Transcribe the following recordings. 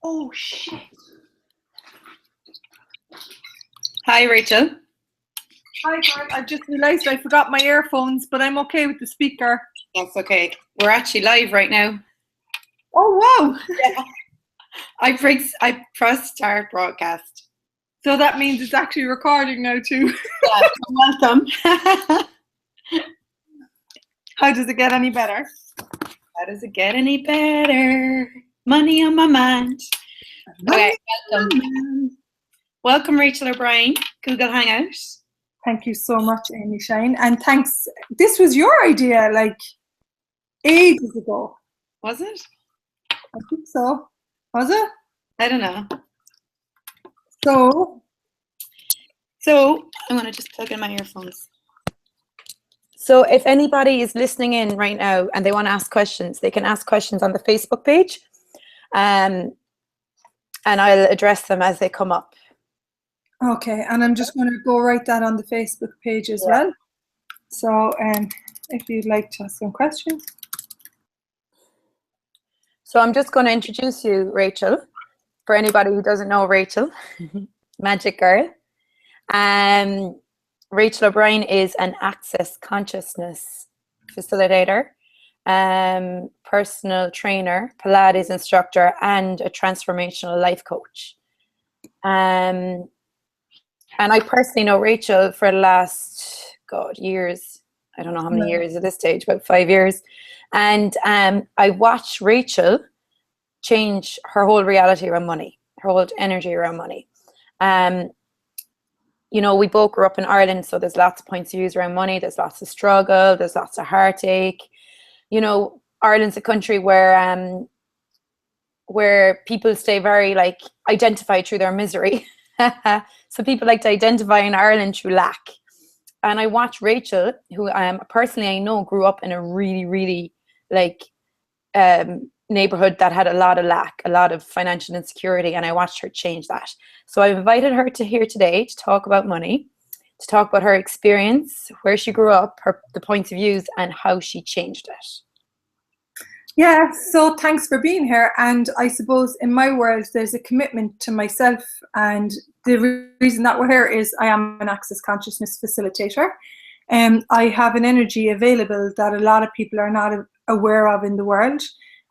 Oh, shit. Hi, Rachel. Hi, Cork. I just realised I forgot my earphones, but I'm okay with the speaker. That's okay. We're actually live right now. Oh, wow. Yeah. I pressed start broadcast. So that means it's actually recording now too. Yeah, welcome. How does it get any better? How does it get any better? Money on my mind. Okay, welcome. Welcome, Rachel O'Brien, Google Hangout. Thank you so much, Amy Shine. And thanks. This was your idea like ages ago. Was it? I think so. Was it? I don't know. So I'm going to just plug in my earphones. So if anybody is listening in right now and they want to ask questions, they can ask questions on the Facebook page. And I'll address them as they come up. okay, and I'm just going to go write that on the Facebook page as well. So if you'd like to ask some questions. So I'm just going to introduce you, Rachel, for anybody who doesn't know Rachel, Magic Girl. Rachel O'Brien is an access consciousness facilitator, personal trainer, Pilates instructor, and a transformational life coach. And I personally know Rachel for the last, years. I don't know how many years at this stage, about 5 years. And I watched Rachel change her whole reality around money, her whole energy around money. You know, we both grew up in Ireland, so there's lots of points of views around money. There's lots of struggle. There's lots of heartache. You know, Ireland's a country where people stay very identified through their misery. So people like to identify in Ireland through lack. And I watched Rachel, who personally I know grew up in a really, really neighborhood that had a lot of lack, a lot of financial insecurity, and I watched her change that. So I invited her to here today to talk about money, to talk about her experience, where she grew up, the points of views, and how she changed it. Yeah, so thanks for being here. And I suppose in my world, there's a commitment to myself. And the reason that we're here is I am an access consciousness facilitator. I have an energy available that a lot of people are not aware of in the world.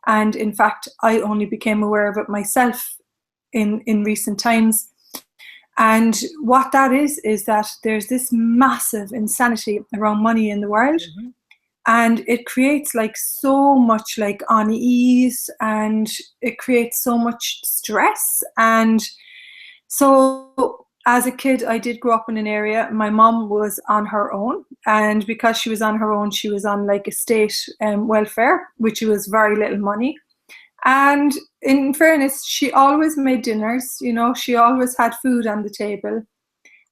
And in fact, I only became aware of it myself in recent times. And what that is that there's this massive insanity around money in the world. Mm-hmm. And it creates so much unease, and it creates so much stress. And so as a kid, I did grow up in an area. My mom was on her own, and because she was on her own, she was on a state welfare, which was very little money. And in fairness, she always made dinners. You know, she always had food on the table.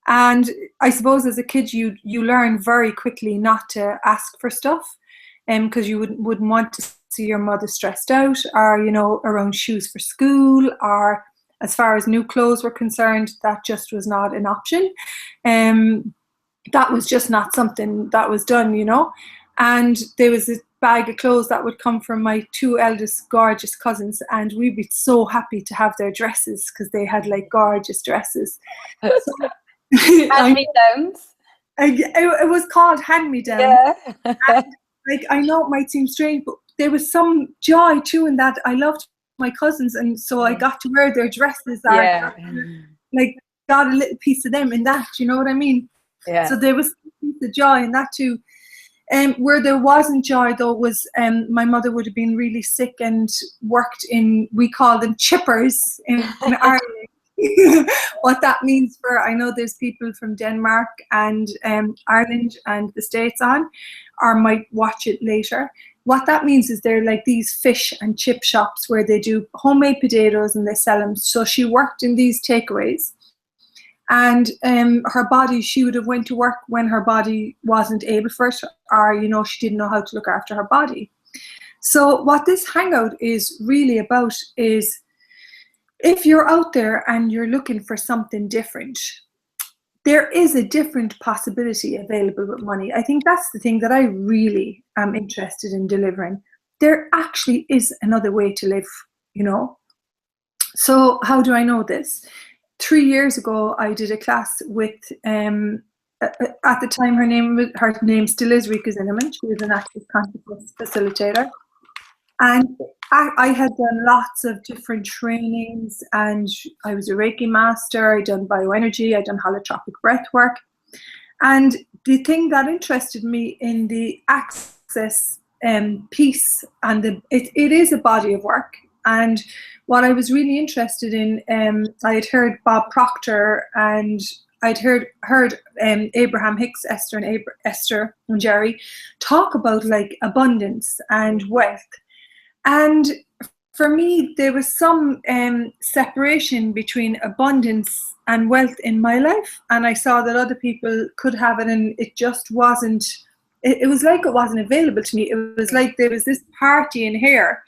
And I suppose as a kid, you learn very quickly not to ask for stuff, because you wouldn't want to see your mother stressed out, or around shoes for school, or as far as new clothes were concerned, that just was not an option. That was just not something that was done, And there was a bag of clothes that would come from my two eldest gorgeous cousins, and we'd be so happy to have their dresses because they had gorgeous dresses. So, hand-me-downs. It was called hand-me-down. Yeah. And, I know it might seem strange, but there was some joy too in that. I loved my cousins, and so I got to wear their dresses. Yeah. Got a little piece of them in that. You know what I mean? Yeah. So there was a piece of joy in that too. Where there wasn't joy though was my mother would have been really sick and worked in, we call them chippers in Ireland. What that means I know there's people from Denmark and Ireland and the States on, or might watch it later. What that means is they're these fish and chip shops where they do homemade potatoes and they sell them. So she worked in these takeaways. And her body, she would have went to work when her body wasn't able for it, or, she didn't know how to look after her body. So what this hangout is really about is, if you're out there and you're looking for something different, there is a different possibility available with money. I think that's the thing that I really am interested in delivering. There actually is another way to live, So how do I know this? 3 years ago, I did a class with, at the time, her name still is Rika Zinneman. She was an active consciousness facilitator. And I had done lots of different trainings, and I was a Reiki master. I'd done bioenergy, I'd done holotropic breath work. And the thing that interested me in the access piece, and it is a body of work. And what I was really interested in, I had heard Bob Proctor, and I'd heard Abraham Hicks, Esther and Jerry talk about like abundance and wealth. And for me, there was some separation between abundance and wealth in my life. And I saw that other people could have it, and it just wasn't, it was like it wasn't available to me. It was like there was this party in here,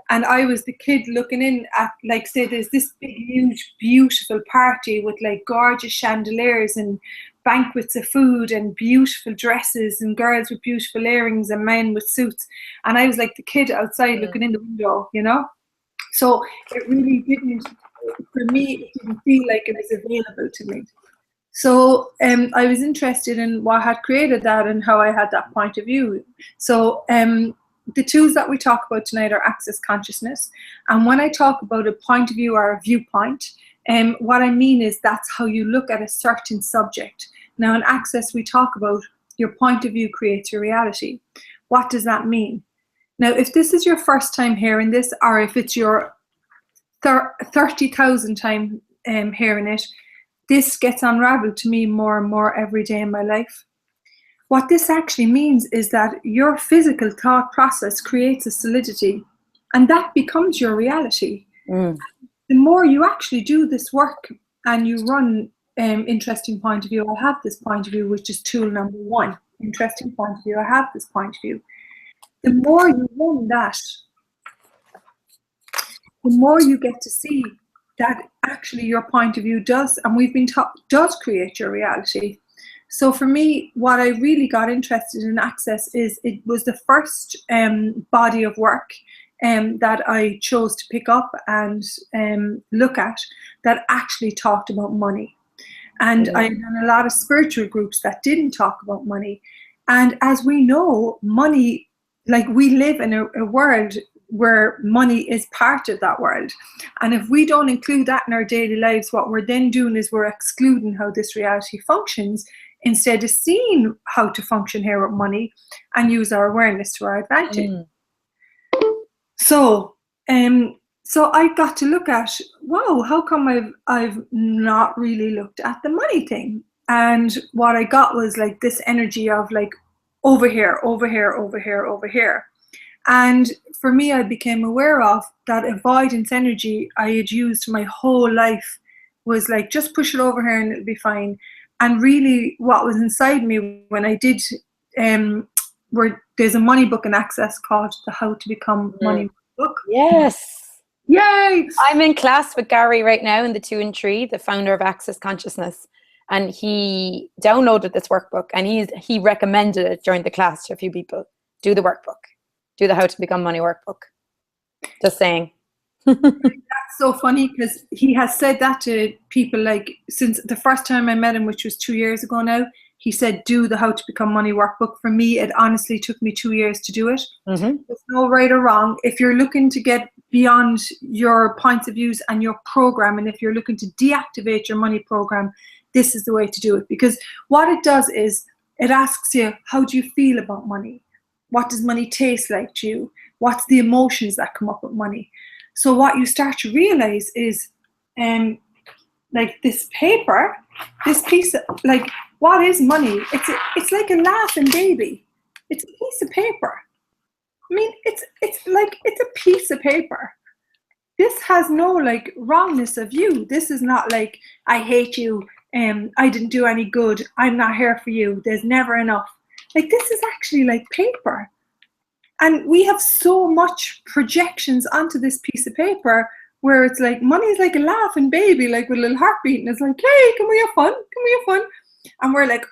and I was the kid looking in at, like, say, there's this big, huge, beautiful party with like gorgeous chandeliers and banquets of food and beautiful dresses and girls with beautiful earrings and men with suits. And I was like the kid outside looking in the window, you know? So it really didn't, for me, it didn't feel like it was available to me. So I was interested in what had created that and how I had that point of view. So the tools that we talk about tonight are access consciousness. And when I talk about a point of view or a viewpoint, what I mean is that's how you look at a certain subject. Now in access, we talk about your point of view creates your reality. What does that mean? Now, if this is your first time hearing this, or if it's your 30,000 time hearing it, this gets unraveled to me more and more every day in my life. What this actually means is that your physical thought process creates a solidity, and that becomes your reality. The more you actually do this work and you run interesting point of view, I have this point of view, which is tool number 1. Interesting point of view, I have this point of view. The more you run that, the more you get to see that actually your point of view does, and we've been taught, does create your reality. So for me, what I really got interested in access is it was the first body of work that I chose to pick up and look at that actually talked about money. And I've done a lot of spiritual groups that didn't talk about money. And as we know, money, like, we live in a world where money is part of that world. And if we don't include that in our daily lives, what we're then doing is we're excluding how this reality functions, instead of seeing how to function here with money and use our awareness to our advantage. So I got to look at, wow, how come I've not really looked at the money thing? And what I got was like this energy of like over here, over here, over here, over here. And for me, I became aware of that avoidance energy I had used my whole life was like, just push it over here and it'll be fine. And really what was inside me when I did, where there's a money book in access called the How to Become Money book. Yes. Yay! I'm in class with Gary right now in the 2 and 3, the founder of Access Consciousness. And he downloaded this workbook and he recommended it during the class to a few people. Do the workbook. Do the How to Become Money workbook. Just saying. That's so funny because he has said that to people, like, since the first time I met him, which was 2 years ago now. He said, do the How to Become Money workbook. For me, it honestly took me 2 years to do it. There's no right or wrong. If you're looking to get beyond your points of views and your program, and if you're looking to deactivate your money program, this is the way to do it. Because what it does is it asks you, how do you feel about money? What does money taste like to you? What's the emotions that come up with money? So what you start to realize is, like, this paper, this piece of, like, what is money? It's like a laughing baby. It's a piece of paper. I mean, it's like, it's a piece of paper. This has no like wrongness of you. This is not like, I hate you, I didn't do any good, I'm not here for you, there's never enough. Like, this is actually like paper. And we have so much projections onto this piece of paper where it's like, money is like a laughing baby, like with a little heartbeat. And it's like, hey, can we have fun? Can we have fun? And we're like,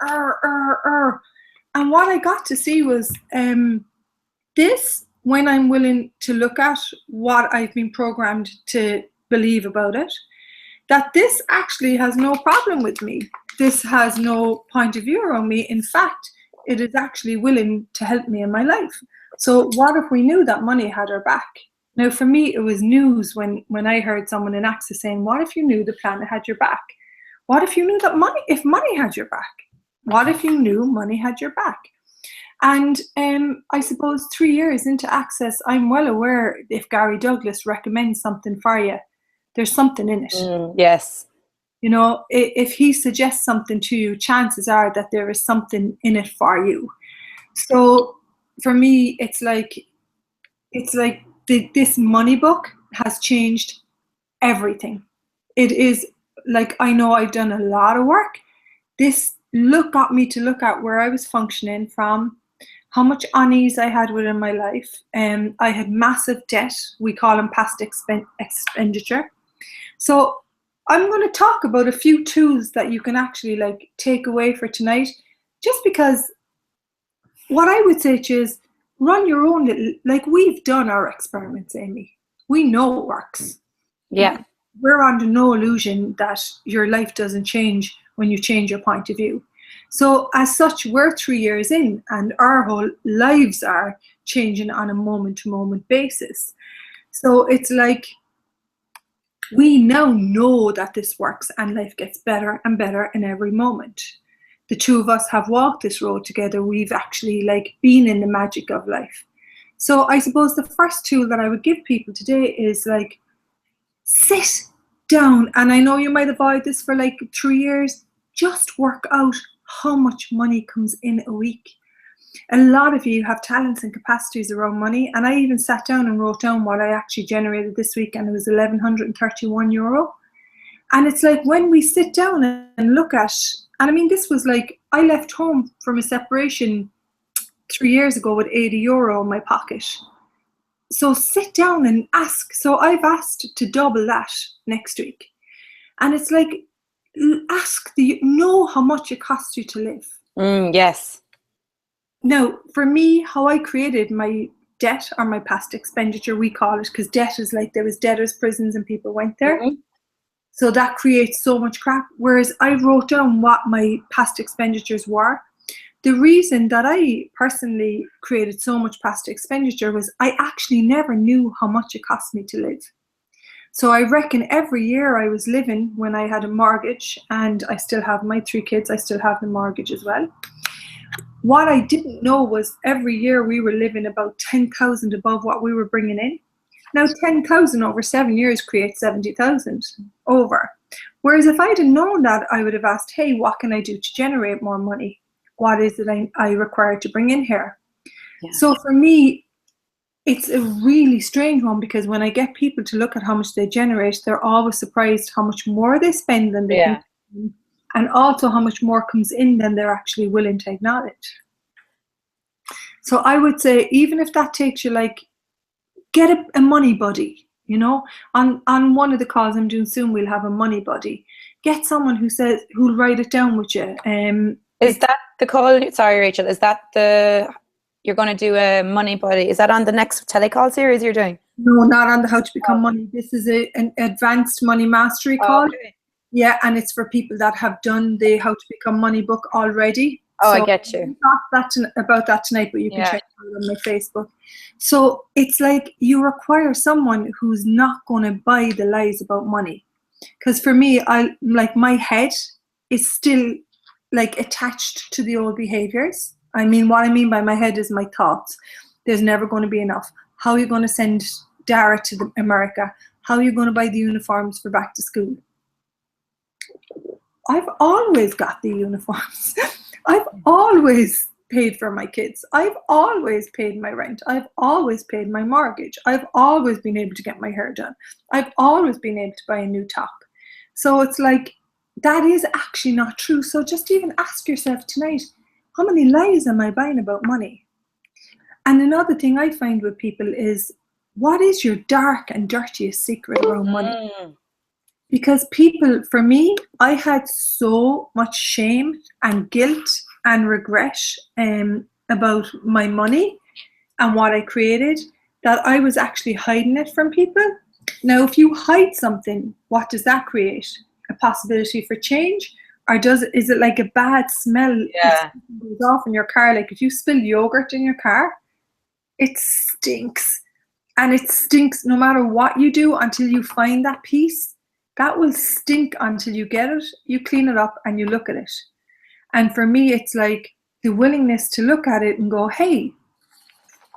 And what I got to see was this, when I'm willing to look at what I've been programmed to believe about it, that this actually has no problem with me. This has no point of view on me. In fact, it is actually willing to help me in my life. So what if we knew that money had our back? Now, for me, it was news when I heard someone in Access saying, what if you knew the planet had your back? What if you knew that if money had your back? What if you knew money had your back? And I suppose 3 years into Access, I'm well aware if Gary Douglas recommends something for you, there's something in it. Yes. You know, if he suggests something to you, chances are that there is something in it for you. So for me, it's like this money book has changed everything. It is like, I know I've done a lot of work. This got me to look at where I was functioning from, how much unease I had within my life. I had massive debt. We call them past expenditure. So I'm going to talk about a few tools that you can actually like take away for tonight, just because what I would say to you is run your own little, like we've done our experiments, Amy. We know it works. Yeah. We're under no illusion that your life doesn't change when you change your point of view. So as such, we're 3 years in and our whole lives are changing on a moment-to-moment basis. So it's like, we now know that this works and life gets better and better in every moment. The two of us have walked this road together. We've actually like been in the magic of life. So I suppose the first tool that I would give people today is like, sit down. And I know you might avoid this for like 3 years. Just work out how much money comes in a week. A lot of you have talents and capacities around money, and I even sat down and wrote down what I actually generated this week, and it was €1,131. And it's like when we sit down and look at, and I mean, this was like, I left home from a separation 3 years ago with €80 in my pocket. So sit down and ask. So I've asked to double that next week. And it's like, know how much it costs you to live. Yes. Now, for me, how I created my debt or my past expenditure, we call it, because debt is like there was debtors' prisons and people went there. Mm-hmm. So that creates so much crap. Whereas I wrote down what my past expenditures were. The reason that I personally created so much past expenditure was I actually never knew how much it cost me to live. So I reckon every year I was living when I had a mortgage, and I still have my 3 kids, I still have the mortgage as well. What I didn't know was every year we were living about 10,000 above what we were bringing in. Now 10,000 over 7 years creates 70,000 over. Whereas if I'd have known that, I would have asked, hey, what can I do to generate more money? What is it I require to bring in here? Yeah. So for me, it's a really strange one, because when I get people to look at how much they generate, they're always surprised how much more they spend than they can, and also how much more comes in than they're actually willing to acknowledge. So I would say, even if that takes you, like, get a money buddy, you know. On one of the calls I'm doing soon, we'll have a money buddy. Get someone who'll write it down with you. Is that the call? Sorry, Rachel. Is that you're going to do a money buddy? Is that on the next telecall series you're doing? No, not on the How to Become Money. This is an advanced money mastery call. Okay. Yeah, and it's for people that have done the How to Become Money book already. Oh, so I get you. Not about that tonight, but you can check it out on my Facebook. So it's like you require someone who's not going to buy the lies about money. Because for me, my head is still like attached to the old behaviors. I mean, what I mean by my head is my thoughts. There's never going to be enough. How are you going to send Dara to America? How are you going to buy the uniforms for back to school? I've always got the uniforms. I've always paid for my kids. I've always paid my rent. I've always paid my mortgage. I've always been able to get my hair done. I've always been able to buy a new top. So it's like, that is actually not true. So just even ask yourself tonight, how many lies am I buying about money? And another thing I find with people is, what is your dark and dirtiest secret around money? Because people, for me, I had so much shame and guilt and regret about my money and what I created, that I was actually hiding it from people. Now, if you hide something, what does that create? A possibility for change? Or is it like a bad smell Yeah. goes off in your car? Like if you spill yogurt in your car, it stinks. And it stinks no matter what you do until you find that piece. That will stink until you get it, you clean it up, and you look at it. And for me, it's like the willingness to look at it and go, hey,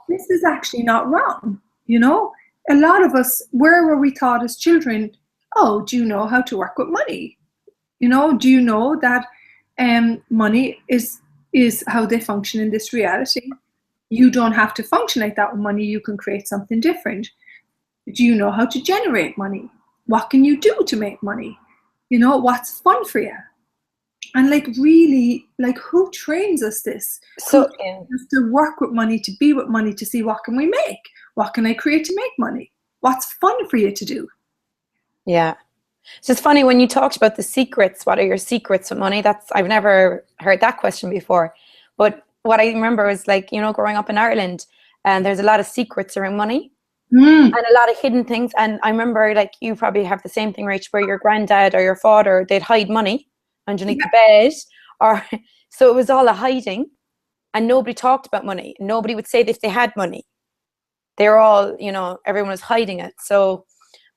this is actually not wrong. You know, a lot of us, where were we taught as children? Oh, do you know how to work with money? You know, do you know that money is how they function in this reality? You don't have to function like that with money. You can create something different. Do you know how to generate money? What can you do to make money? You know, what's fun for you? And like really, like who trains us this? So to work with money, to be with money, to see what can we make? What can I create to make money? What's fun for you to do? Yeah. So it's funny when you talked about the secrets. What are your secrets with money? I've never heard that question before. But what I remember was like, you know, growing up in Ireland, and there's a lot of secrets around money and a lot of hidden things. And I remember, like, you probably have the same thing, Rach, where your granddad or your father, they'd hide money underneath the bed, or so it was all a hiding, and nobody talked about money. Nobody would say that if they had money. They were all, you know, everyone was hiding it. So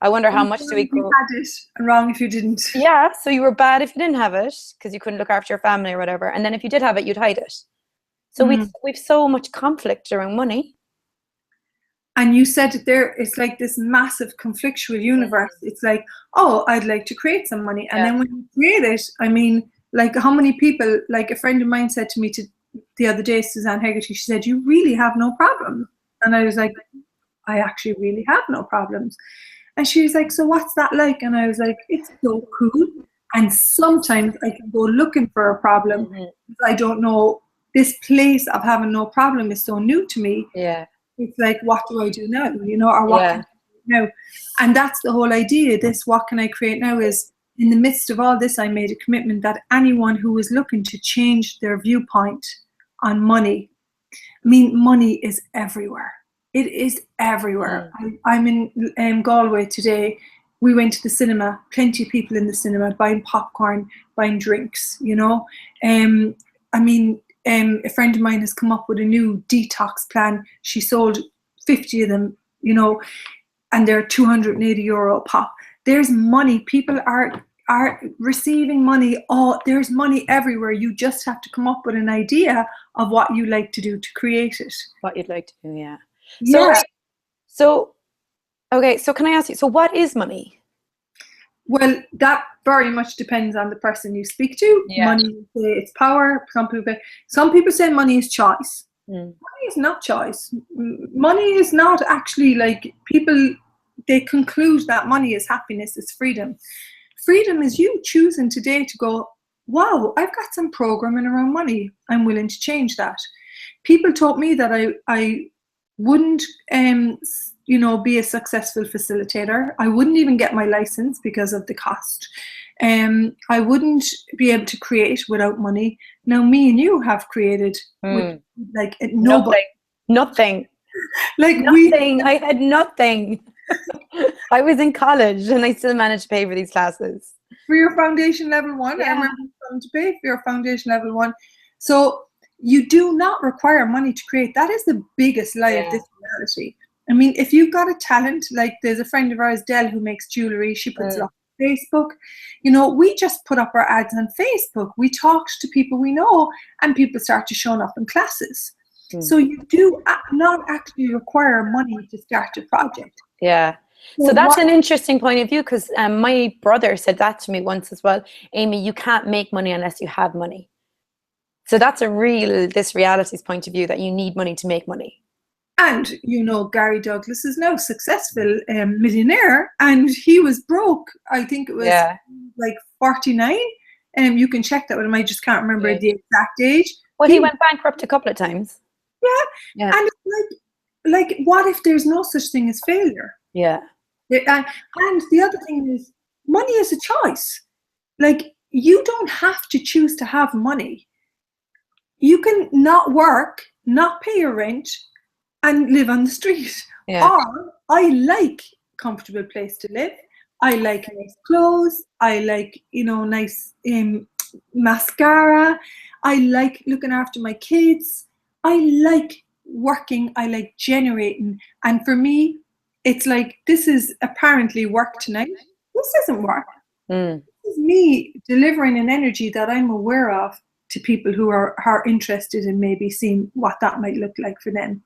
I wonder how much do we grow. You had it and wrong if you didn't. Yeah, so you were bad if you didn't have it because you couldn't look after your family or whatever. And then if you did have it, you'd hide it. So we've so much conflict around money. And you said it there, it's like this massive conflictual universe. It's like, oh, I'd like to create some money. And then when you create it, I mean, like how many people, like a friend of mine said to me the other day, Suzanne Hegarty, she said, you really have no problem. And I was like, I actually really have no problems. And she was like, so what's that like? And I was like, it's so cool. And sometimes I can go looking for a problem. Because I don't know, this place of having no problem is so new to me. Yeah. It's like, what do I do now? You know, or what can I do now? And that's the whole idea. This what can I create now is, in the midst of all this, I made a commitment that anyone who is looking to change their viewpoint on money, I mean, money is everywhere. It is everywhere. I'm in Galway today. We went to the cinema, plenty of people in the cinema, buying popcorn, buying drinks, you know. I mean, a friend of mine has come up with a new detox plan. She sold 50 of them, you know, and they're €280 a pop. There's money. People are receiving money. There's money everywhere. You just have to come up with an idea of what you like to do to create it. What you'd like to do, yeah. Yeah. So okay, so can I ask you, so what is money? Well, that very much depends on the person you speak to. Yeah. Money, say it's power. Some people say money is choice. Money is not choice. Money is not actually, like, people, they conclude that money is happiness, is freedom. Freedom is you choosing today to go, wow, I've got some programming around money. I'm willing to change that. People told me that I wouldn't, you know, be a successful facilitator. I wouldn't even get my license because of the cost. I wouldn't be able to create without money. Now, me and you have created with, like, nobody. Nothing. Like nothing. I had nothing. I was in college and I still managed to pay for these classes. For your foundation level 1, Yeah. I remember having to pay for your foundation level 1. So you do not require money to create. That is the biggest lie of this reality. I mean, if you've got a talent, like there's a friend of ours, Dell, who makes jewelry. She puts it up on Facebook. You know, we just put up our ads on Facebook. We talked to people we know, and people start to show up in classes. So you do not actually require money to start a project. Yeah. So that's an interesting point of view, because my brother said that to me once as well. Amy, you can't make money unless you have money. So that's this reality's point of view, that you need money to make money. And, you know, Gary Douglas is now successful millionaire, and he was broke. I think it was like 49. You can check that with him. I just can't remember the exact age. Well, he went bankrupt a couple of times. Yeah. And it's like, what if there's no such thing as failure? Yeah. And the other thing is, money is a choice. Like, you don't have to choose to have money. You can not work, not pay your rent, and live on the street. Yeah. Or I like comfortable place to live. I like nice clothes. I like, nice mascara. I like looking after my kids. I like working. I like generating. And for me, it's like, this is apparently work tonight. This isn't work. This is me delivering an energy that I'm aware of to people who are interested in maybe seeing what that might look like for them.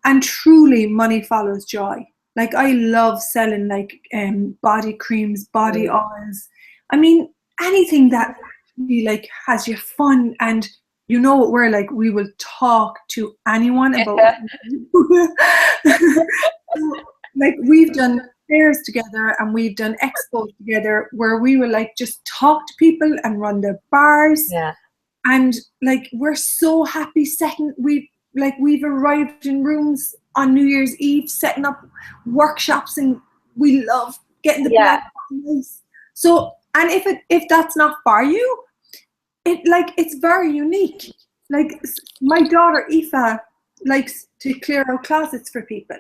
And truly, money follows joy. Like, I love selling like body creams, body oils. I mean, anything that really like has you fun. And you know what we're like, we will talk to anyone about like, we've done fairs together and we've done expos together where we will like just talk to people and run their bars. Yeah. And like, we're so happy we've arrived in rooms on New Year's Eve setting up workshops, and we love getting the black nice. So, and if that's not for you, it's very unique. Like, my daughter Aoife likes to clear out closets for people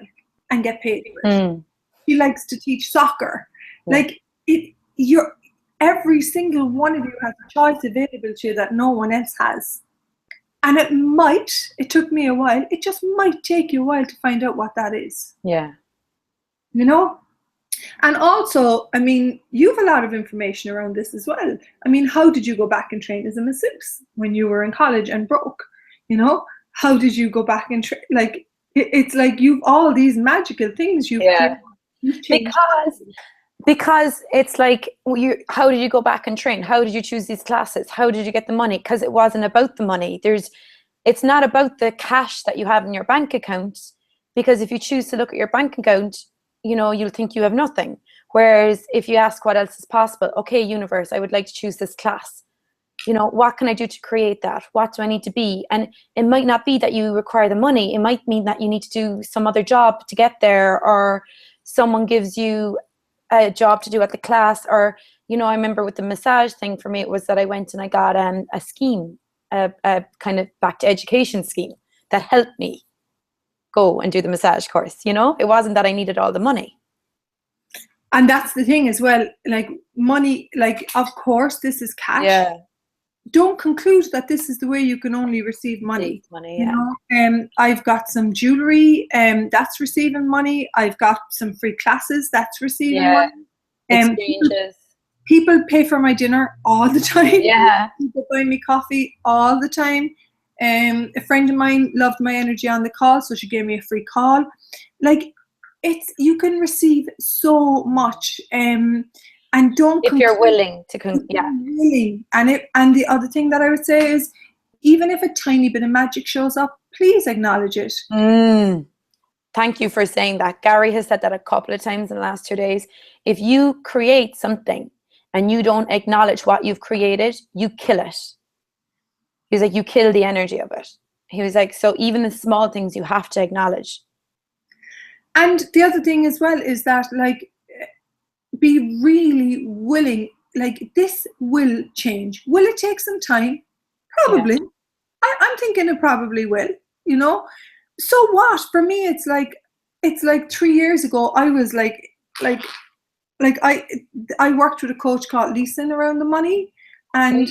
and get paid for it. She likes to teach soccer. Like, every single one of you has a choice available to you that no one else has. And it took me a while, it just might take you a while to find out what that is. Yeah. And also, I mean, you have a lot of information around this as well. I mean, how did you go back and train as a masseuse when you were in college and broke? How did you go back and train? Like, it's like you've all these magical things you've Because it's like, how did you go back and train? How did you choose these classes? How did you get the money? Because it wasn't about the money. It's not about the cash that you have in your bank account, because if you choose to look at your bank account, you'll think you have nothing. Whereas if you ask what else is possible, okay, universe, I would like to choose this class. What can I do to create that? What do I need to be? And it might not be that you require the money. It might mean that you need to do some other job to get there, or someone gives you a job to do at the class. Or, I remember with the massage thing, for me, it was that I went and I got a scheme, a kind of back to education scheme that helped me go and do the massage course. It wasn't that I needed all the money. And that's the thing as well, like, money, like, of course this is cash. Yeah. Don't conclude that this is the way you can only receive money. I've got some jewelry, that's receiving money. I've got some free classes, that's receiving money. Exchanges. People pay for my dinner all the time. Yeah. People buy me coffee all the time. A friend of mine loved my energy on the call, so she gave me a free call. Like, you can receive so much. And don't, if you're willing to, willing. And the other thing that I would say is, even if a tiny bit of magic shows up, please acknowledge it. Thank you for saying that. Gary has said that a couple of times in the last 2 days. If you create something and you don't acknowledge what you've created, you kill it. He's like, you kill the energy of it. He was like, so even the small things you have to acknowledge. And the other thing as well is that, like, be really willing. Like, this will change. Will it take some time? Probably. Yeah. I'm thinking it probably will, So what? For me, it's like 3 years ago, I was like I worked with a coach called Leeson around the money, and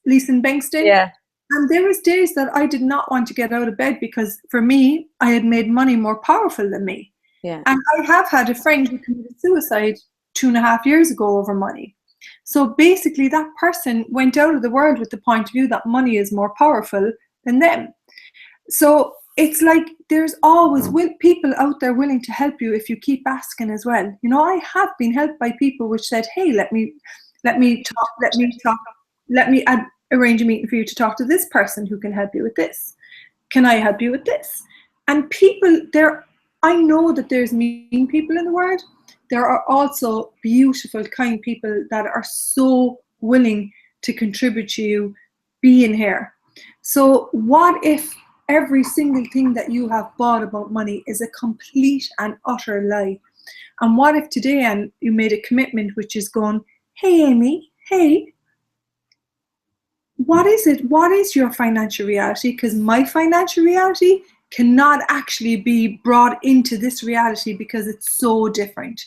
Leeson Bankston. Yeah. And there was days that I did not want to get out of bed, because for me, I had made money more powerful than me. Yeah. And I have had a friend who committed suicide 2.5 years ago over money. So basically, that person went out of the world with the point of view that money is more powerful than them. So it's like, there's always people out there willing to help you if you keep asking as well. I have been helped by people which said, hey, let me arrange a meeting for you to talk to this person who can help you with this. Can I help you with this? And people there, I know that there's mean people in the world. There are also beautiful, kind people that are so willing to contribute to you being here. So what if every single thing that you have bought about money is a complete and utter lie? And what if today, and you made a commitment which is going, hey, Amy, hey, what is it? What is your financial reality? Because my financial reality cannot actually be brought into this reality because it's so different.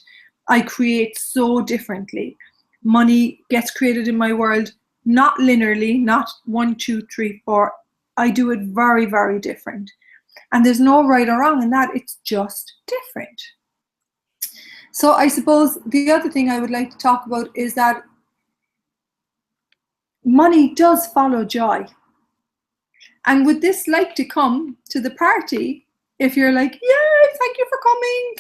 I create so differently. Money gets created in my world not linearly, not 1, 2, 3, 4. I do it very, very different. And there's no right or wrong in that. It's just different. So I suppose the other thing I would like to talk about is that money does follow joy. And would this like to come to the party if you're like, yeah, thank you for coming.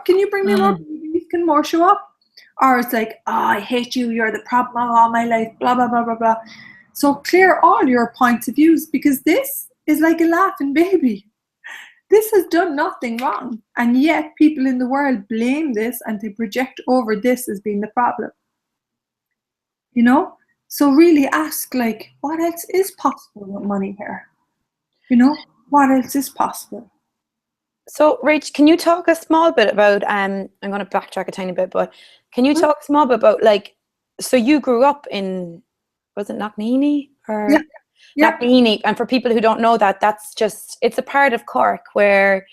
Can you bring me more babies? Can more show up? Or it's like, oh, I hate you. You're the problem of all my life. Blah, blah, blah, blah, blah. So clear all your points of views, because this is like a laughing baby. This has done nothing wrong. And yet people in the world blame this and they project over this as being the problem. You know? So really ask, like, what else is possible with money here? You know, what else is possible? So, Rach, can you talk a small bit about, I'm going to backtrack a tiny bit, but can you talk a small bit about, like, so you grew up in, was it Knockneeny? Or Yeah. Knockneeny, and for people who don't know that, that's just, it's a part of Cork where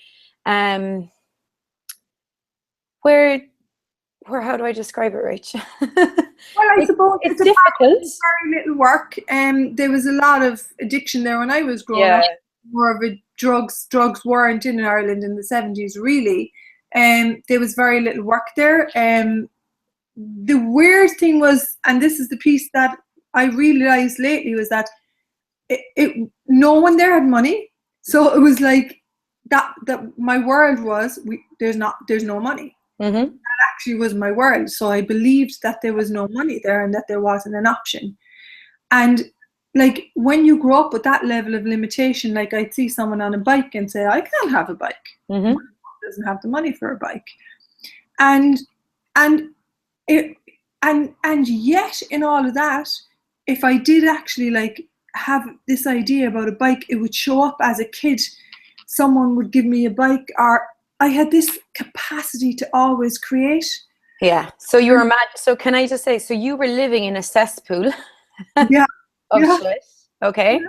how do I describe it, Rach? Well, I suppose it's difficult. difficult. Very little work. There was a lot of addiction there when I was growing up. More of a drugs weren't in Ireland in the 70s, really. There was very little work there. The weird thing was, and this is the piece that I realized lately, was that no one there had money. So it was like that my world was, there's no money. Mm-hmm. Actually was my world. So I believed that there was no money there and that there wasn't an option. And like when you grow up with that level of limitation, like I'd see someone on a bike and say, I can't have a bike. Mm-hmm. My mom doesn't have the money for a bike. And yet in all of that, if I did actually like have this idea about a bike, it would show up as a kid. Someone would give me a bike, or I had this capacity to always create. Yeah. So you were mad. So can I just say, so you were living in a cesspool of shit. Okay. Yeah.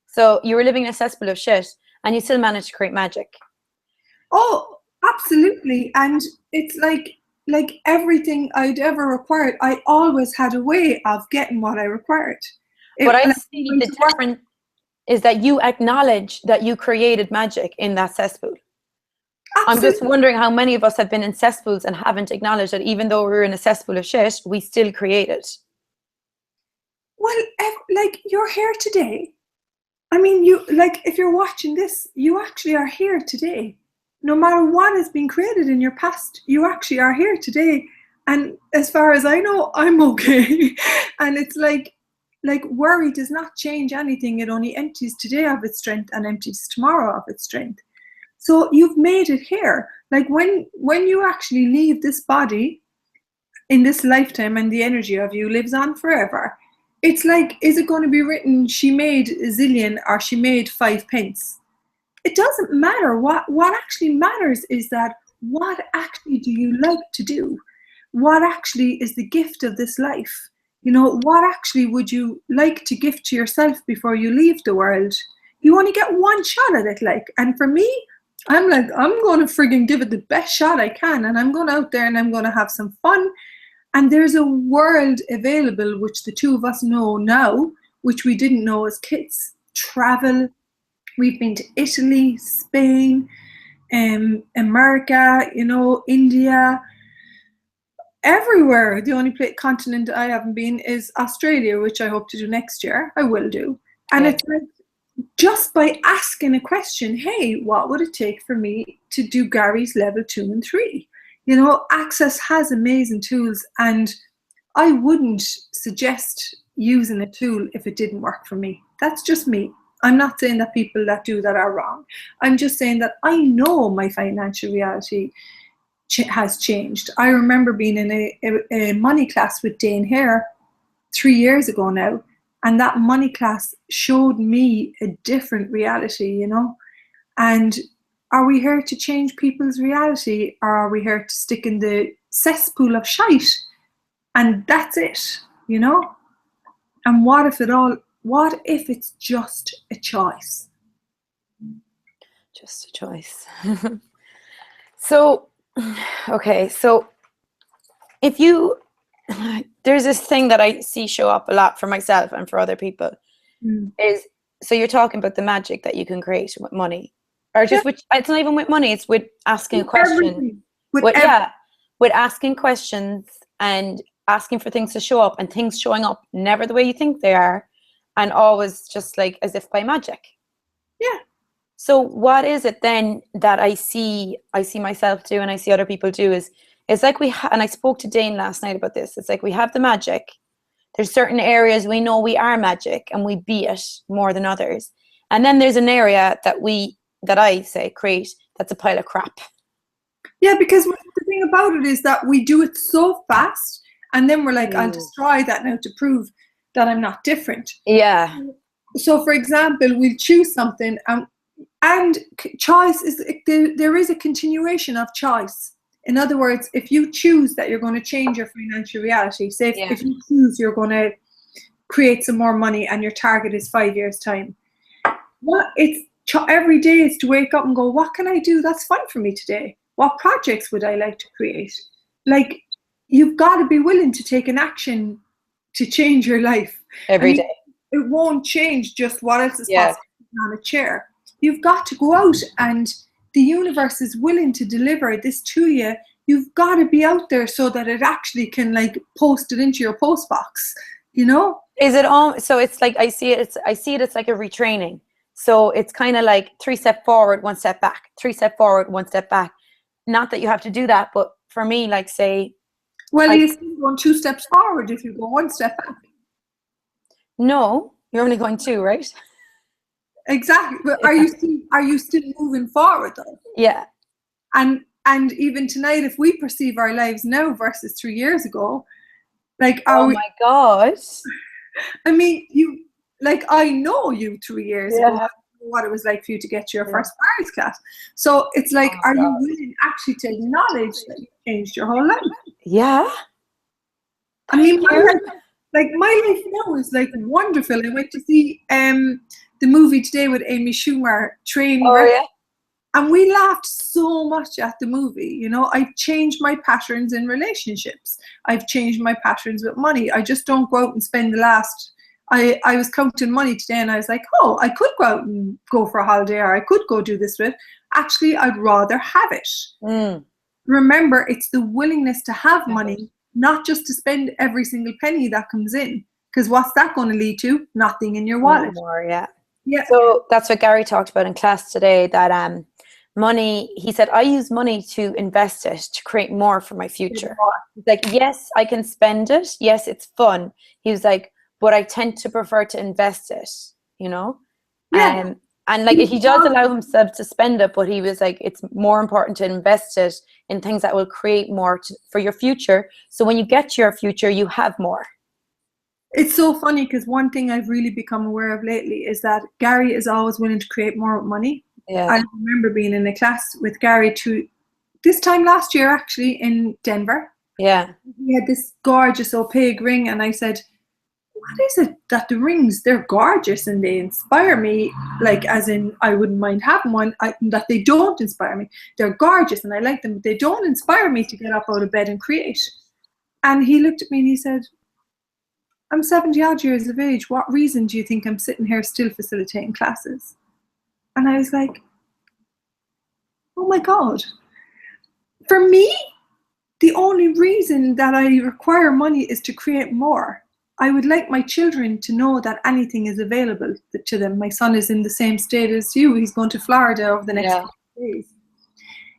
So you were living in a cesspool of shit and you still managed to create magic. Oh, absolutely. And it's like everything I'd ever required, I always had a way of getting what I required. But I see the difference is that you acknowledge that you created magic in that cesspool. Absolutely. I'm just wondering how many of us have been in cesspools and haven't acknowledged that even though we're in a cesspool of shit, we still created. Well, like you're here today. I mean, you like if you're watching this, you actually are here today. No matter what has been created in your past, you actually are here today. And as far as I know, I'm okay. And it's like worry does not change anything. It only empties today of its strength and empties tomorrow of its strength. So you've made it here. Like when you actually leave this body in this lifetime and the energy of you lives on forever, it's like, is it going to be written, she made a zillion or she made 5 pence? It doesn't matter. What actually matters is that what actually do you like to do? What actually is the gift of this life? You know, what actually would you like to gift to yourself before you leave the world? You only get one shot at it, like. And for me, I'm like, I'm going to friggin' give it the best shot I can. And I'm going out there and I'm going to have some fun. And there's a world available, which the two of us know now, which we didn't know as kids. Travel. We've been to Italy, Spain, America, you know, India, everywhere. The only continent I haven't been is Australia, which I hope to do next year. I will do. And it's like, just by asking a question, hey, what would it take for me to do Gary's level 2 and 3? You know, Access has amazing tools, and I wouldn't suggest using a tool if it didn't work for me. That's just me. I'm not saying that people that do that are wrong. I'm just saying that I know my financial reality has changed. I remember being in a money class with Dane Hare 3 years ago now, and that money class showed me a different reality, you know. And are we here to change people's reality, or are we here to stick in the cesspool of shite? And that's it, you know. And what if it's just a choice? Just a choice. So, okay, so if you, there's this thing that I see show up a lot for myself and for other people is, so you're talking about the magic that you can create with money, or just with, it's not even with money, it's with asking a question. With asking questions and asking for things to show up, and things showing up never the way you think they are, and always just like as if by magic. Yeah. So what is it then that I see myself do and I see other people do is, it's like and I spoke to Dane last night about this. It's like we have the magic. There's certain areas we know we are magic and we be it more than others. And then there's an area that I say create that's a pile of crap. Yeah, because the thing about it is that we do it so fast, and then we're like, I'll destroy that now to prove that I'm not different. Yeah. So for example, we'll choose something, and choice is, there is a continuation of choice. In other words, if you choose that you're going to change your financial reality, say if you choose you're going to create some more money and your target is 5 years time, every day is to wake up and go, what can I do that's fun for me today? What projects would I like to create? Like, you've got to be willing to take an action to change your life every day. It won't change just what else is possible on a chair. You've got to go out, and the universe is willing to deliver this to you. You've got to be out there so that it actually can like post it into your post box, you know? Is it all? So it's like, I see it, it's like a retraining. So it's kind of like 3 steps forward, 1 step back, 3 steps forward, 1 step back. Not that you have to do that, but for me, like say, well, you're still going 2 steps forward if you go 1 step back. No, you're only going 2, right? Exactly. But are you still moving forward though? Yeah. And even tonight, if we perceive our lives now versus 3 years ago, like, my God. I mean, I know you 3 years ago, what it was like for you to get to your first Paris class. So it's like, are you willing actually to acknowledge that you changed your whole life? Yeah. I mean, my life now is like wonderful. I went to see the movie today with Amy Schumer, Retraining. And we laughed so much at the movie. You know, I've changed my patterns in relationships. I've changed my patterns with money. I just don't go out and spend I was counting money today, and I was like, oh, I could go out and go for a holiday, or I could go do this with. Actually, I'd rather have it. Remember, it's the willingness to have money, not just to spend every single penny that comes in. Because what's that going to lead to? Nothing in your wallet. Yeah. So that's what Gary talked about in class today, that money, he said, I use money to invest it, to create more for my future. He's like, yes, I can spend it. Yes, it's fun. He was like, but I tend to prefer to invest it, you know? Yeah. And like, he does allow himself to spend it, but he was like, it's more important to invest it in things that will create more for your future. So when you get to your future, you have more. It's so funny, because one thing I've really become aware of lately is that Gary is always willing to create more with money. Yeah. I remember being in a class with Gary this time last year, actually, in Denver. Yeah. He had this gorgeous opaque ring, and I said, what is it that the rings, they're gorgeous and they inspire me, like, as in I wouldn't mind having one, that they don't inspire me. They're gorgeous and I like them, but they don't inspire me to get up out of bed and create. And he looked at me and he said, I'm 70 odd years of age. What reason do you think I'm sitting here still facilitating classes? And I was like, oh my God. For me, the only reason that I require money is to create more. I would like my children to know that anything is available to them. My son is in the same state as you. He's going to Florida over the next few days.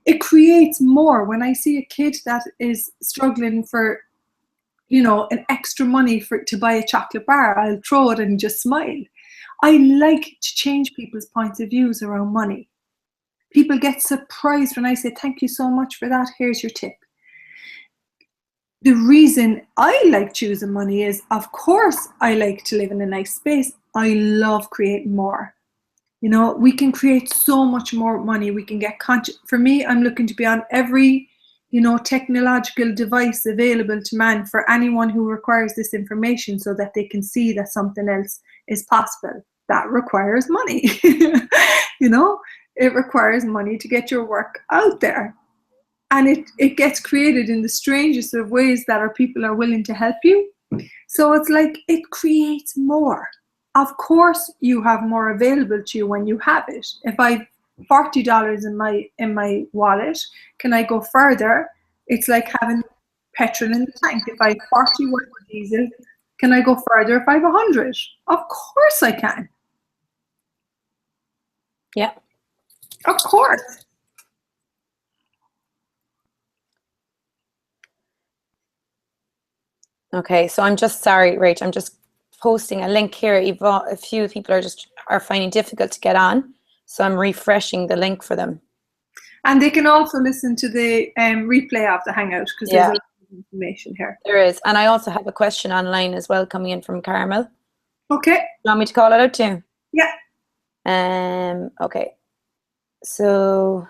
It creates more. When I see a kid that is struggling for, you know, an extra money to buy a chocolate bar, I'll throw it and just smile. I like to change people's points of views around money. People get surprised when I say, thank you so much for that. Here's your tip. The reason I like choosing money is, of course, I like to live in a nice space. I love creating more. You know, we can create so much more money. We can get conscious. For me, I'm looking to be on every, you know, technological device available to man for anyone who requires this information, so that they can see that something else is possible. That requires money. You know, it requires money to get your work out there. And it gets created in the strangest of ways that our people are willing to help you. So it's like it creates more. Of course, you have more available to you when you have it. If I've $40 in my wallet, can I go further? It's like having petrol in the tank. If I have 40 worth of diesel, can I go further if I have 100? Of course I can. Yeah. Of course. Okay, so I'm just sorry, Rach. I'm just posting a link here. A few people are finding difficult to get on, so I'm refreshing the link for them. And they can also listen to the replay of the Hangout, because there's a lot of information here. There is, and I also have a question online as well coming in from Carmel. Okay. You want me to call it out too? Yeah. Okay. So,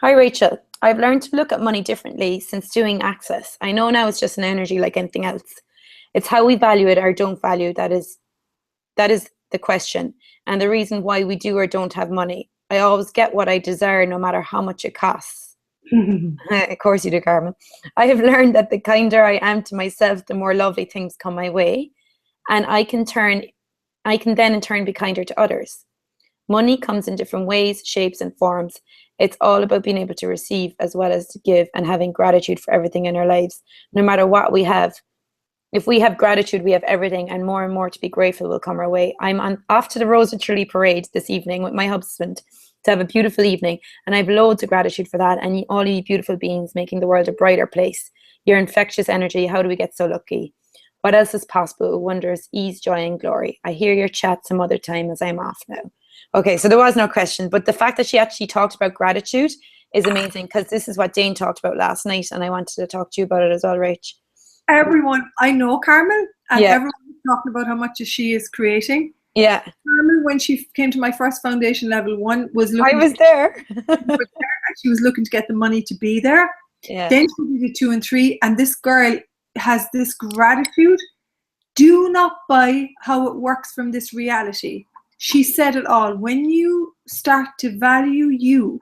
hi Rachel. I've learned to look at money differently since doing Access. I know now it's just an energy like anything else. It's how we value it or don't value that is the question, and the reason why we do or don't have money. I always get what I desire no matter how much it costs. Of course you do, Carmen. I have learned that the kinder I am to myself, the more lovely things come my way, and I can then in turn be kinder to others. Money comes in different ways, shapes, and forms. It's all about being able to receive as well as to give, and having gratitude for everything in our lives, no matter what we have. If we have gratitude, we have everything, and more to be grateful will come our way. I'm off to the Rose of Tralee parade this evening with my husband to have a beautiful evening, and I have loads of gratitude for that, and all you beautiful beings making the world a brighter place. Your infectious energy, how do we get so lucky? What else is possible? Wonders, ease, joy, and glory. I hear your chat some other time as I'm off now. Okay, so there was no question, but the fact that she actually talked about gratitude is amazing, because this is what Dane talked about last night, and I wanted to talk to you about it as well, Rach. Everyone, I know Carmen, and everyone is talking about how much she is creating. Yeah. Carmen, when she came to my first foundation level 1, was looking. I was there. She was looking to get the money to be there. Yeah. Then she did 2 and 3, and this girl has this gratitude. Do not buy how it works from this reality. She said it all. When you start to value you,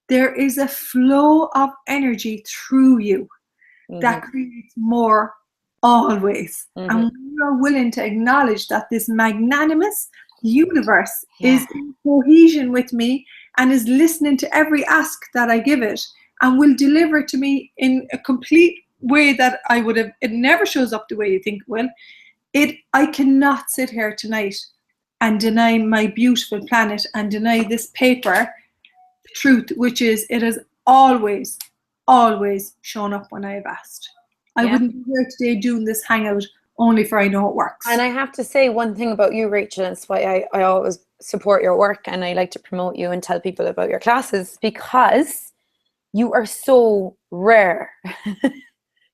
there is a flow of energy through you that creates more always. And when you're willing to acknowledge that this magnanimous universe is in cohesion with me and is listening to every ask that I give it and will deliver to me in a complete way that I would have, it never shows up the way you think it will. I cannot sit here tonight and deny my beautiful planet and deny this paper the truth, which is it has always shown up when I have asked. I wouldn't be here today doing this Hangout only for I know it works. And I have to say one thing about you, Rachel, and it's why I always support your work and I like to promote you and tell people about your classes, because you are so rare.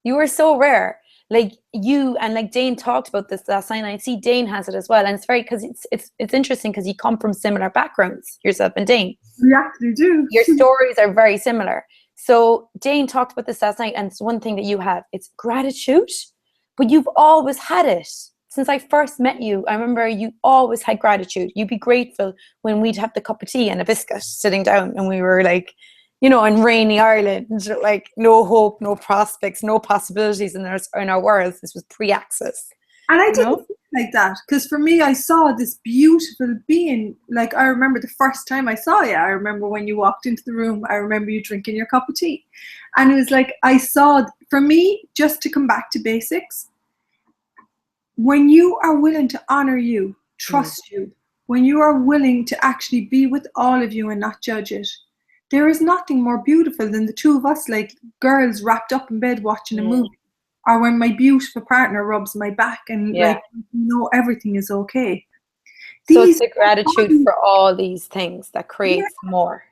You are so rare. Like you and like Dane talked about this last night, and I see Dane has it as well. And it's very, because it's interesting because you come from similar backgrounds, yourself and Dane. We actually do. Your stories are very similar. So Dane talked about this last night, and it's one thing that you have, it's gratitude, but you've always had it. Since I first met you, I remember you always had gratitude. You'd be grateful when we'd have the cup of tea and a biscuit sitting down, and we were like, you know, in rainy Ireland, like no hope, no prospects, no possibilities in our worlds. This was pre-Access. And I didn't feel like that, because for me, I saw this beautiful being. Like, I remember the first time I saw you. I remember when you walked into the room. I remember you drinking your cup of tea. And it was like, I saw, for me, just to come back to basics, when you are willing to honor you, trust you, when you are willing to actually be with all of you and not judge it, there is nothing more beautiful than the two of us, like girls wrapped up in bed watching a movie. Or when my beautiful partner rubs my back and like, you know, everything is okay. So it's the gratitude for all these things that creates more.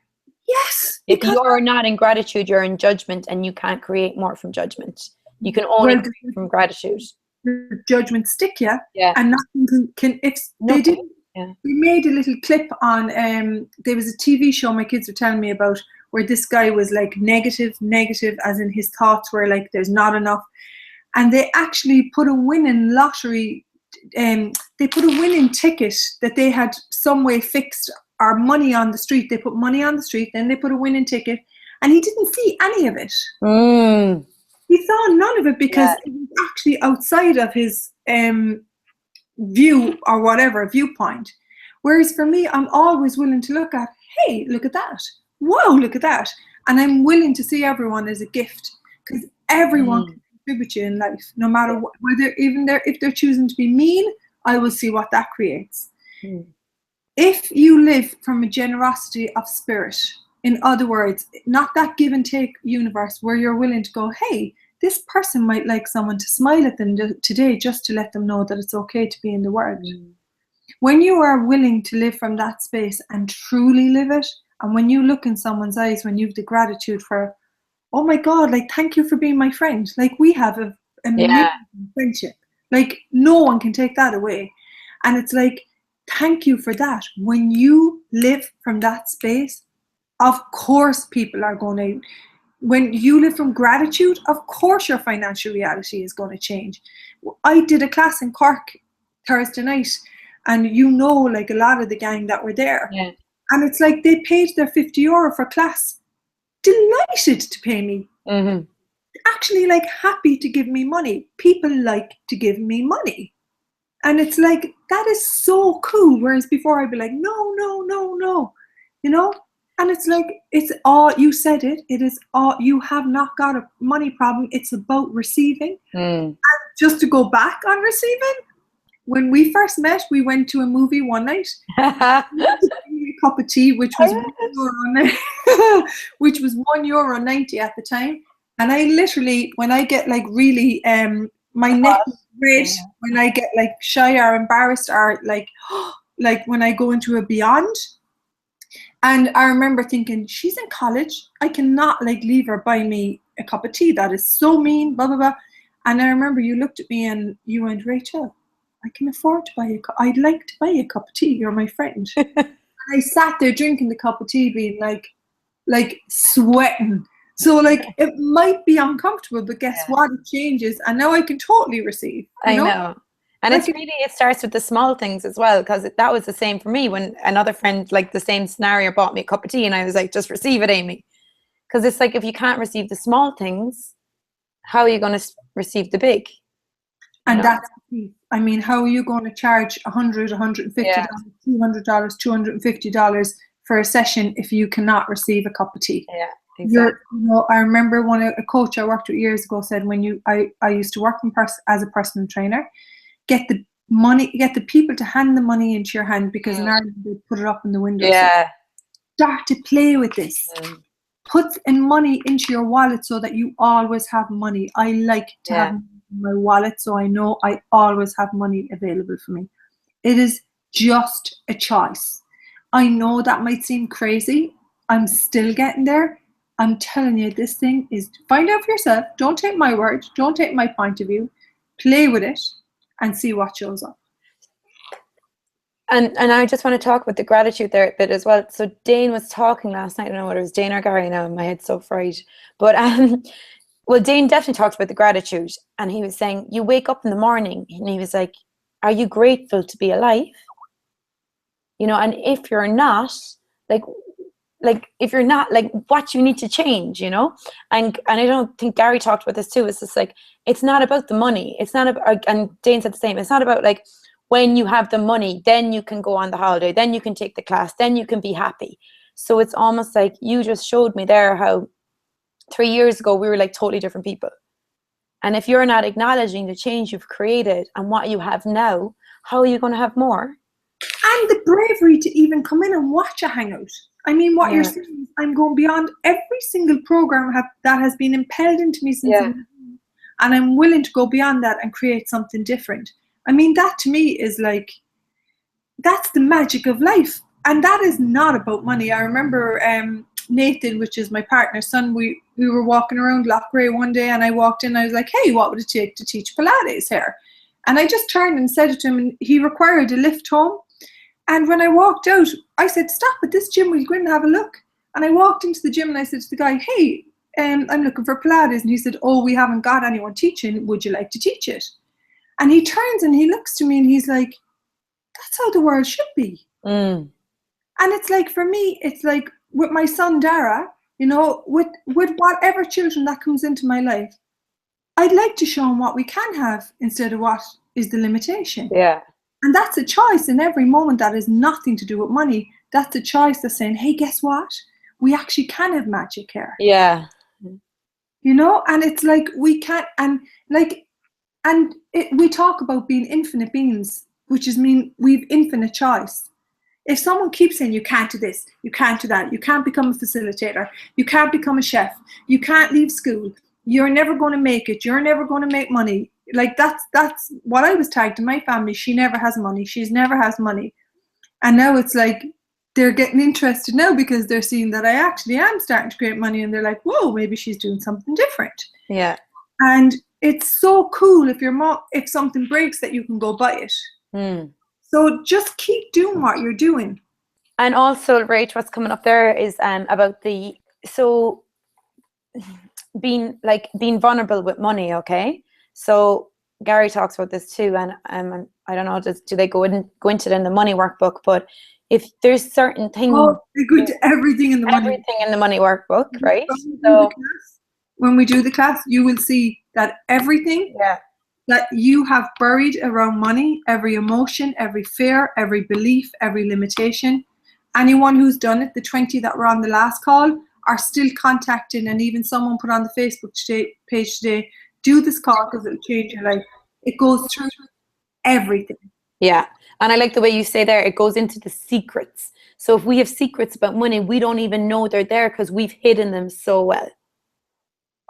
Yes. If you are not in gratitude, you're in judgment, and you can't create more from judgment. You can only create from gratitude. The judgment stick you, and nothing can they did. We made a little clip on, there was a TV show my kids were telling me about where this guy was like negative, as in his thoughts were like, there's not enough. And they actually put a winning lottery, they put a winning ticket that they had some way fixed or money on the street. They put money on the street, then they put a winning ticket, and he didn't see any of it. He saw none of it because it was actually outside of his view or whatever, viewpoint. Whereas for me, I'm always willing to look at, hey, look at that. Whoa, look at that. And I'm willing to see everyone as a gift, because everyone can contribute you in life, no matter what, whether even if they're choosing to be mean, I will see what that creates. If you live from a generosity of spirit, in other words, not that give and take universe where you're willing to go, hey, this person might like someone to smile at them today just to let them know that it's okay to be in the world. When you are willing to live from that space and truly live it, and when you look in someone's eyes, when you have the gratitude for, oh my God, like, thank you for being my friend. Like, we have an amazing friendship. Like, no one can take that away. And it's like, thank you for that. When you live from that space, of course people are going to, when you live from gratitude, of course your financial reality is going to change. I did a class in Cork Thursday night, and like a lot of the gang that were there. And it's like they paid their €50 for class. Delighted to pay me. Actually, like, happy to give me money. People like to give me money. And it's like, that is so cool. Whereas before I'd be like, no, no, no, no. And it's like, it's all, you said it, it is all, you have not got a money problem. It's about receiving. And just to go back on receiving, when we first met, we went to a movie one night. A cup of tea, which was €1.90 at the time. And I literally, when I get like really, my neck is red, when I get like shy or embarrassed, or like when I go into a beyond. And I remember thinking, she's in college. I cannot like leave her buy me a cup of tea. That is so mean, blah, blah, blah. And I remember you looked at me and you went, Rachel, I can afford to buy a cup. I'd like to buy a cup of tea. You're my friend. And I sat there drinking the cup of tea, being like sweating. So like, it might be uncomfortable, but guess what? It changes. And now I can totally receive. I know. And like, it starts with the small things as well, because that was the same for me when another friend, like the same scenario, bought me a cup of tea, and I was like, just receive it, Amy. Because it's like, if you can't receive the small things, how are you going to receive the big? And that's the key. I mean, how are you going to charge $100, $150, $200, $250 for a session if you cannot receive a cup of tea? Yeah, exactly. I remember a coach I worked with years ago said, I used to work as a personal trainer, get the people to hand the money into your hand, because in Ireland they put it up in the window. Yeah. So start to play with this. Put in money into your wallet so that you always have money. I like to have money in my wallet, so I know I always have money available for me. It is just a choice. I know that might seem crazy. I'm still getting there. I'm telling you, this thing is, find out for yourself. Don't take my word. Don't take my point of view. Play with it and see what shows up. And I just want to talk about the gratitude there a bit as well. So Dane was talking last night. I don't know whether it was Dane or Gary now. My head's so fried. But well, Dane definitely talked about the gratitude. And he was saying, you wake up in the morning, and he was like, are you grateful to be alive? And if you're not, like if you're not, like, what you need to change, and I don't think Gary talked about this too. It's just like, it's not about the money. It's not about, and Dane said the same. It's not about like, when you have the money, then you can go on the holiday, then you can take the class, then you can be happy. So it's almost like you just showed me there how 3 years ago we were like totally different people. And if you're not acknowledging the change you've created and what you have now, how are you going to have more? And the bravery to even come in and watch a hangout. I mean, what you're saying, I'm going beyond every single program that has been impelled into me since, and I'm willing to go beyond that and create something different. I mean, that to me is like, that's the magic of life. And that is not about money. I remember Nathan, which is my partner's son, we were walking around Loughrea one day, and I walked in, I was like, hey, what would it take to teach Pilates here? And I just turned and said it to him, and he required a lift home. And when I walked out, I said, stop at this gym, will you go in and have a look? And I walked into the gym and I said to the guy, hey, I'm looking for Pilates. And he said, oh, we haven't got anyone teaching. Would you like to teach it? And he turns and he looks to me and he's like, that's how the world should be. And And it's like, for me, it's like with my son Dara, you know, with whatever children that comes into my life, I'd like to show them what we can have instead of what is the limitation. Yeah. And that's a choice in every moment that has nothing to do with money. That's a choice that's saying, hey, guess what? We actually can have magic here. Yeah. You know, and it's like we can't, we talk about being infinite beings, which is mean we've infinite choice. If someone keeps saying you can't do this, you can't do that, you can't become a facilitator, you can't become a chef, you can't leave school, you're never going to make it, you're never going to make money. Like that's what I was tagged in my family. She never has money. She's never has money. And now it's like they're getting interested now because they're seeing that I actually am starting to create money, and they're like, whoa, maybe she's doing something different. Yeah. And it's so cool if something breaks that you can go buy it. So just keep doing what you're doing. And also, Rach, what's coming up there is about being vulnerable with money. Okay, so Gary talks about this too, and I don't know, do they go into it in the money workbook? But if there's certain things, they go into everything in the money workbook, right? So when we do the class, you will see that everything that you have buried around money, every emotion, every fear, every belief, every limitation, anyone who's done it, the 20 that were on the last call, are still contacting, and even someone put on the Facebook page today, do this call because it'll change your life. It goes through everything. Yeah. And I like the way you say there, it goes into the secrets. So if we have secrets about money, we don't even know they're there because we've hidden them so well.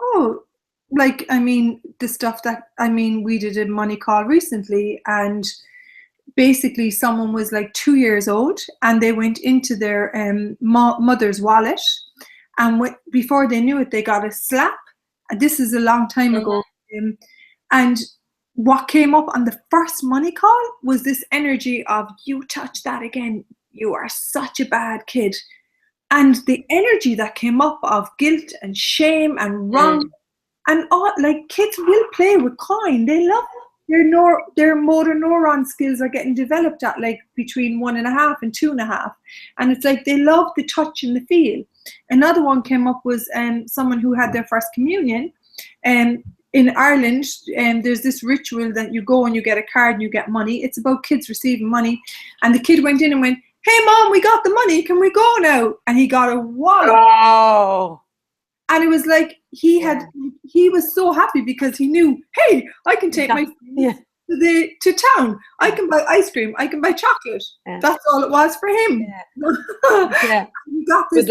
Oh, like, I mean, the stuff that, we did a money call recently, and basically someone was like 2 years old and they went into their mother's wallet, and before they knew it, they got a slap. And this is a long time ago. And what came up on the first money call was this energy of, you touch that again, you are such a bad kid. And the energy that came up of guilt and shame and wrong, and all, like, kids will play with coin. They love it. Their motor neuron skills are getting developed at like between 1.5 and 2.5. And it's like they love the touch and the feel. Another one came up was someone who had their first communion. In Ireland, there's this ritual that you go and you get a card and you get money. It's about kids receiving money. And the kid went in and went, hey, Mom, we got the money. Can we go now? And he got a wallet. Oh. And it was like he was so happy because he knew, hey, I can take my to town. I can buy ice cream. I can buy chocolate. Yeah. That's all it was for him. Yeah. He got this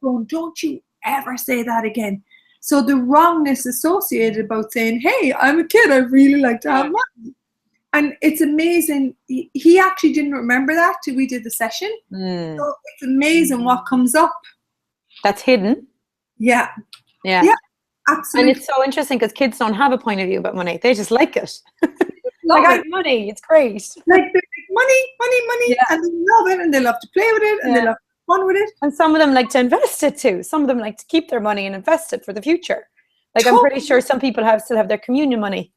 phone. Don't you ever say that again. So the wrongness associated about saying, hey, I'm a kid, I really like to have money. And it's amazing. He actually didn't remember that till we did the session. So it's amazing what comes up. That's hidden. Yeah. Yeah. Yeah, absolutely. And it's so interesting because kids don't have a point of view about money. They just like it. Like, I have money. It's great. Like, they're like, money. Yeah. And they love it, and they love to play with it, and they love fun with it. And some of them like to invest it too. Some of them like to keep their money and invest it for the future. Like, totally. I'm pretty sure some people still have their communion money.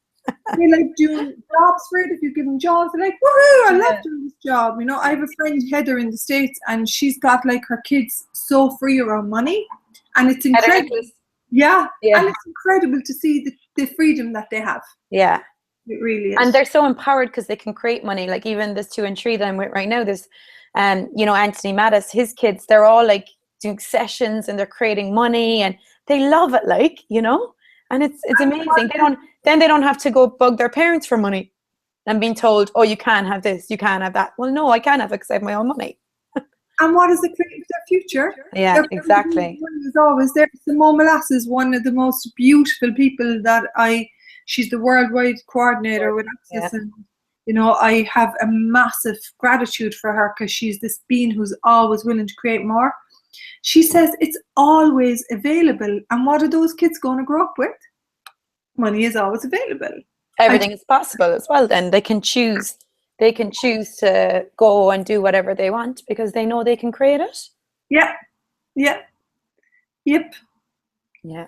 They like doing jobs for it. If you give them jobs, they're like, woohoo, I love doing this job. You know, I have a friend, Heather, in the States, and she's got like her kids so free around money. And it's incredible. Yeah. And it's incredible to see the freedom that they have. Yeah. It really is. And they're so empowered because they can create money. Like, even this 2 and 3 that I'm with right now, there's Anthony Mattis, his kids, they're all like doing sessions and they're creating money and they love it, like, you know, and it's amazing. They don't have to go bug their parents for money and being told, oh, you can't have this, you can't have that. Well, no, I can have it because I have my own money. And what is it creating for their future? Yeah, exactly. Is always there. Simone Molasses is one of the most beautiful people that she's the worldwide coordinator with Access, and you know, I have a massive gratitude for her because she's this being who's always willing to create more. She says it's always available, and what are those kids going to grow up with? Money is always available. Everything is possible as well. Then they can choose. They can choose to go and do whatever they want because they know they can create it. Yeah. Yep. Yeah.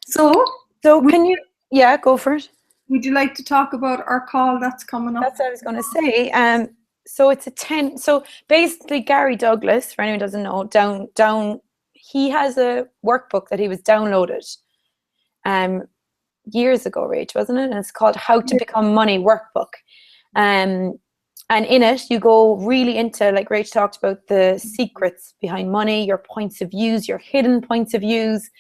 So can you? Yeah, go for it. Would you like to talk about our call that's coming up? That's what I was going to say. so it's a 10. So basically, Gary Douglas, for anyone who doesn't know, he has a workbook that he was downloaded years ago, Rach, wasn't it? And it's called How to Become Money Workbook. And in it, you go really into, like Rach talked about, the secrets behind money, your points of views, your hidden points of views,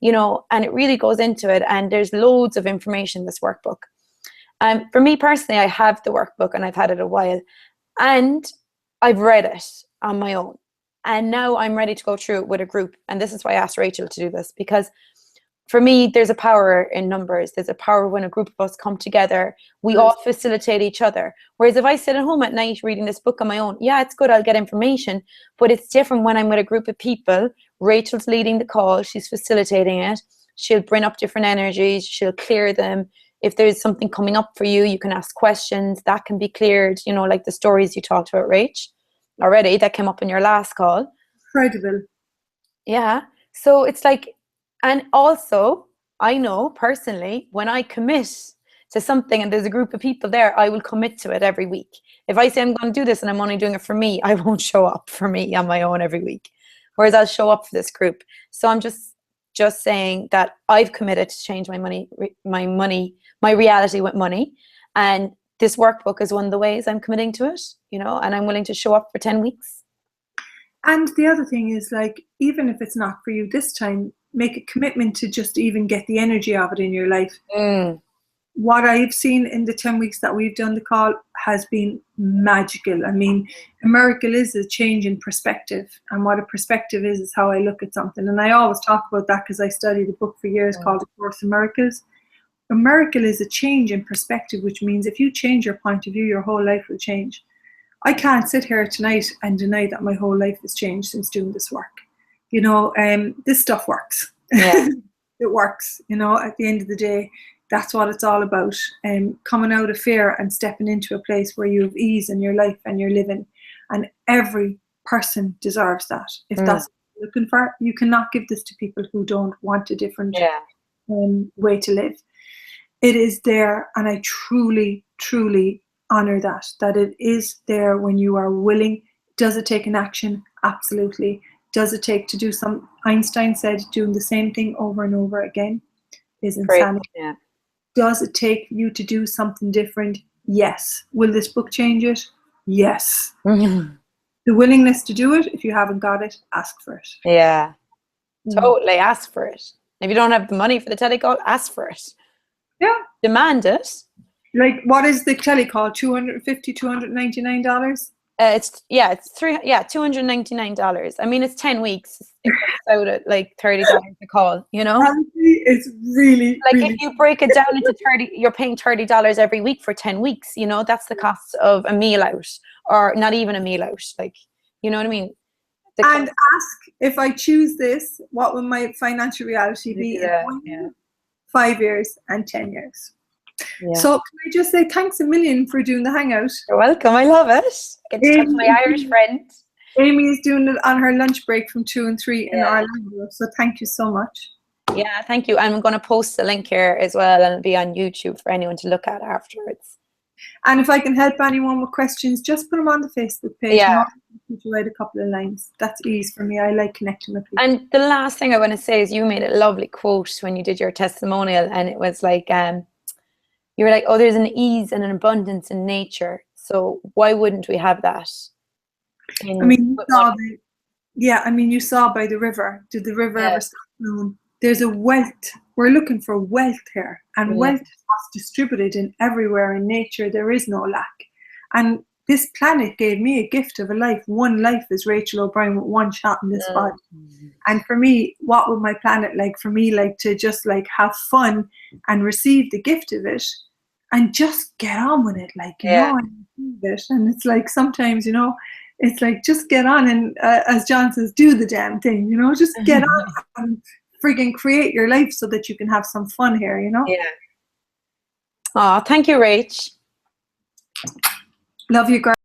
you know, and it really goes into it. And there's loads of information in this workbook. For me personally, I have the workbook and I've had it a while, and I've read it on my own. And now I'm ready to go through it with a group. And this is why I asked Rachel to do this, because for me, there's a power in numbers. There's a power when a group of us come together. We all facilitate each other. Whereas if I sit at home at night reading this book on my own, yeah, it's good, I'll get information. But it's different when I'm with a group of people. Rachel's leading the call. She's facilitating it. She'll bring up different energies. She'll clear them. If there's something coming up for you, you can ask questions. That can be cleared, you know, like the stories you talked about, Rach, already, that came up in your last call. Incredible. Yeah. So it's like, and also, I know personally, when I commit to something and there's a group of people there, I will commit to it every week. If I say I'm going to do this and I'm only doing it for me, I won't show up for me on my own every week. Whereas I'll show up for this group. So I'm just saying that I've committed to change my reality with money. And this workbook is one of the ways I'm committing to it, you know, and I'm willing to show up for 10 weeks. And the other thing is, like, even if it's not for you this time, make a commitment to just even get the energy of it in your life. What I've seen in the 10 weeks that we've done the call has been magical. I mean, a miracle is a change in perspective. And what a perspective is how I look at something. And I always talk about that because I studied a book for years called The Course in Miracles. A miracle is a change in perspective, which means if you change your point of view, your whole life will change. I can't sit here tonight and deny that my whole life has changed since doing this work. You know, this stuff works. Yeah. It works, you know, at the end of the day, that's what it's all about. Coming out of fear and stepping into a place where you have ease in your life and you're living. And every person deserves that. If that's what you're looking for, you cannot give this to people who don't want a different way to live. It is there, and I truly, truly honor that it is there when you are willing. Does it take an action? Absolutely. Does it take to do some? Einstein said doing the same thing over and over again is insanity. Yeah. Does it take you to do something different? Yes. Will this book change it? Yes. The willingness to do it, if you haven't got it, ask for it. Yeah. Totally, ask for it. If you don't have the money for the telecall, ask for it. Yeah. Demand it. Like, what is the telecall? $250, $299? It's $299. I mean, it's 10 weeks. It works out at like $30 a call, you know? Honestly, it's really, like, really, if you break it down into 30, you're paying $30 every week for 10 weeks, you know? That's the cost of a meal out, or not even a meal out. Like, you know what I mean? And ask, if I choose this, what will my financial reality be in 1 year, 5 years, and 10 years? Yeah. So can I just say thanks a million for doing the hangout. You're welcome. I love it. I get to talk to my Irish friend. Amy is doing it on her lunch break from 2 and 3 in Orlando. So thank you so much. Yeah, thank you. I'm going to post the link here as well, and it'll be on YouTube for anyone to look at afterwards. And if I can help anyone with questions, just put them on the Facebook page. Yeah. You write a couple of lines. That's easy for me. I like connecting with people. And the last thing I want to say is, you made a lovely quote when you did your testimonial, and it was like, you were like, oh, there's an ease and an abundance in nature. So why wouldn't we have that? You saw by the river. Did the river ever stop flowing? There's a wealth. We're looking for wealth here. And wealth is distributed in everywhere in nature. There is no lack. And this planet gave me a gift of a life. One life is Rachael O'Brien with one shot in this body. And for me, what would my planet like? For me, like, to just like have fun and receive the gift of it and just get on with it. Like, you know, and receive it. And it's like, sometimes, you know, it's like, just get on and, as John says, do the damn thing, you know, just get on and friggin' create your life so that you can have some fun here, you know? Yeah. Oh, thank you, Rach. Love you, girl.